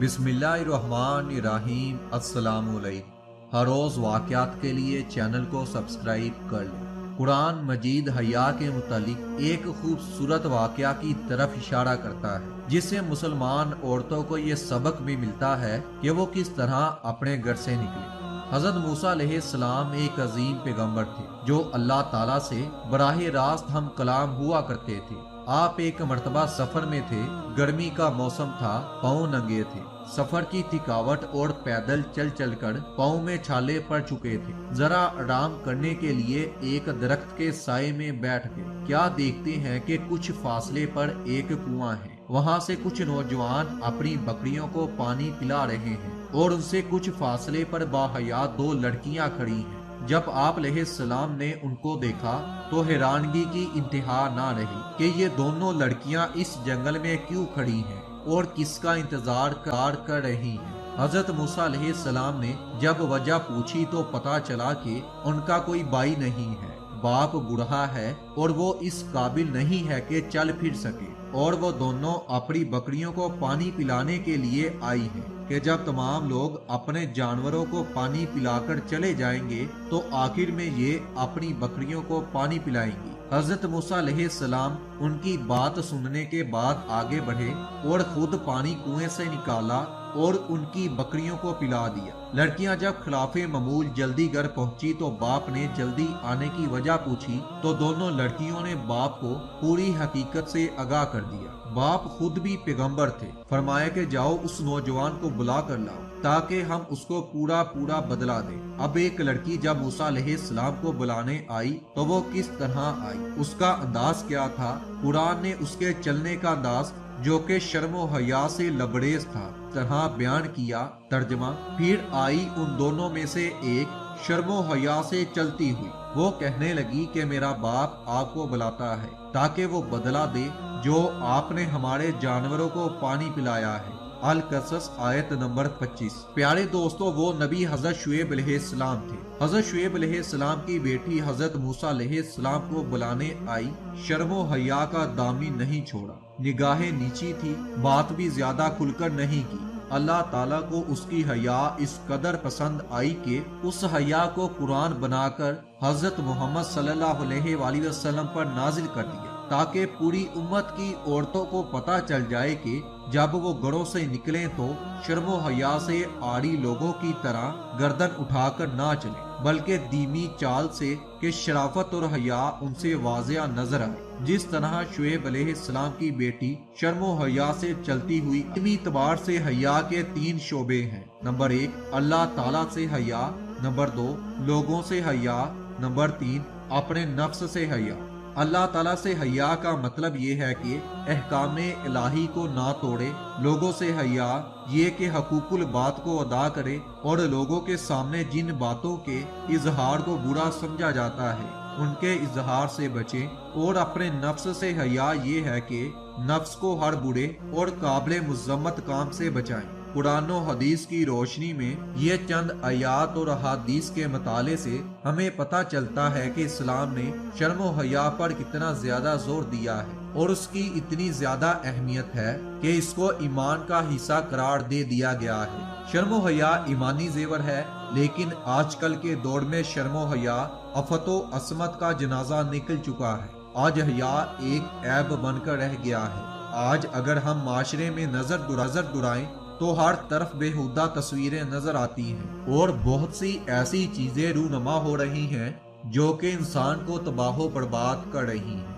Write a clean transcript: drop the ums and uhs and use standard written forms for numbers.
बिस्मिल्लाहिर्रहमानिर्रहीम। अस्सलाम वालेकुम। हर रोज वाक़यात के लिए चैनल को सब्सक्राइब कर लें। कुरान मजीद हया के मुतालिक एक खूबसूरत वाक़या की तरफ इशारा करता है, जिससे मुसलमान औरतों को ये सबक भी मिलता है कि वो किस तरह अपने घर से निकले। हज़रत मूसा अलैहिस्सलाम एक अजीम पैगंबर थे जो अल्लाह ताला से बराह रास्त हम कलाम हुआ करते थे। आप एक मर्तबा सफर में थे, गर्मी का मौसम था, पाँव नंगे थे। सफर की थकावट और पैदल चल चल कर पाँव में छाले पड़ चुके थे। जरा आराम करने के लिए एक दरख्त के साए में बैठ गए। क्या देखते हैं कि कुछ फासले पर एक कुआं है। वहां से कुछ नौजवान अपनी बकरियों को पानी पिला रहे हैं और उनसे कुछ फासले पर बाहया दो लड़कियां खड़ी हैं। जब आप अलैहिस्सलाम ने उनको देखा तो हैरानगी की इंतहा ना रही कि ये दोनों लड़कियां इस जंगल में क्यों खड़ी हैं और किसका इंतजार कर रही हैं। हजरत मूसा अलैहिस्सलाम ने जब वजह पूछी तो पता चला कि उनका कोई भाई नहीं है, बाप बूढ़ा है और वो इस काबिल नहीं है कि चल फिर सके, और वो दोनों अपनी बकरियों को पानी पिलाने के लिए आई हैं कि जब तमाम लोग अपने जानवरों को पानी पिलाकर चले जाएंगे तो आखिर में ये अपनी बकरियों को पानी पिलाएंगी। हजरत मूसा अलैहिस्सलाम उनकी बात सुनने के बाद आगे बढ़े और खुद पानी कुएं से निकाला और उनकी बकरियों को पिला दिया। लड़कियां जब खिलाफे मामूल जल्दी घर पहुंची तो बाप ने जल्दी आने की वजह पूछी तो दोनों लड़कियों ने बाप को पूरी हकीकत से आगाह कर दिया। बाप खुद भी पैगंबर थे। फरमाया कि जाओ उस नौजवान को बुला कर लाओ ताकि हम उसको पूरा पूरा बदला दें। अब एक लड़की जब मूसा अलैहिस्सलाम को बुलाने आई तो वो किस तरह आई, उसका अंदाज क्या था। कुरान ने उसके चलने का अंदाज जो कि शर्मो हया से लबरेज था तरह बयान किया। तर्जमा, फिर आई उन दोनों में से एक शर्मो हया से चलती हुई। वो कहने लगी कि मेरा बाप आपको बुलाता है ताकि वो बदला दे जो आपने हमारे जानवरों को पानी पिलाया है। अल कसस आयत नंबर 25। प्यारे दोस्तों, वो नबी हजरत शुएब अलैहिस्सलाम थे। हजरत शुएब अलैहिस्सलाम की बेटी हजरत मूसा अलैहिस्सलाम को बुलाने आई। शर्मो हया का दामी नहीं छोड़ा, निगाहें नीची थी, बात भी ज्यादा खुलकर नहीं की। अल्लाह ताला को उसकी हया इस कदर पसंद आई कि उस हया को कुरान बनाकर हजरत मोहम्मद सल्लल्लाहु अलैहि वसल्लम पर नाजिल कर दिया ताकि पूरी उम्मत की औरतों को पता चल जाए कि जब वो घरों से निकलें तो शर्मो हया से आड़ी लोगों की तरह गर्दन उठाकर ना चले, बल्कि धीमी चाल से कि शराफत और हया उनसे वाज़िया नजर आए। जिस तरह शुएब अलैहिस्सलाम की बेटी शर्मो हया से चलती हुई, इल्मी तबार से हया के 3 शोबे हैं। नंबर 1 अल्लाह ताला से हया, नंबर 2 लोगों से हया, नंबर 3 अपने नफ्स से हया। अल्लाह ताला से हया का मतलब ये है कि अहकामे इलाही को ना तोड़े। लोगों से हया ये कि हकूकुल बात को अदा करे और लोगों के सामने जिन बातों के इजहार को बुरा समझा जाता है उनके इजहार से बचे। और अपने नफ्स से हया ये है कि नफ्स को हर बुरे और काबिल मुज़म्मत काम से बचाएं। कुरान और हदीस की रोशनी में ये चंद आयात और हदीस के मताले से हमें पता चलता है कि इस्लाम ने शर्म और हया पर कितना ज्यादा जोर दिया है और उसकी इतनी ज्यादा अहमियत है कि इसको ईमान का हिस्सा करार दे दिया गया है। शर्म और हया ईमानी जेवर है, लेकिन आजकल के दौर में शर्म और हया अफतो असमत का जनाजा निकल चुका है। आज हया एक ऐब बनकर रह गया है। आज अगर हम माशरे में नजर दुराएं तो हर तरफ बेहुदा तस्वीरें नजर आती हैं और बहुत सी ऐसी चीजें रूनुमा हो रही हैं जो कि इंसान को तबाह बर्बाद कर रही हैं।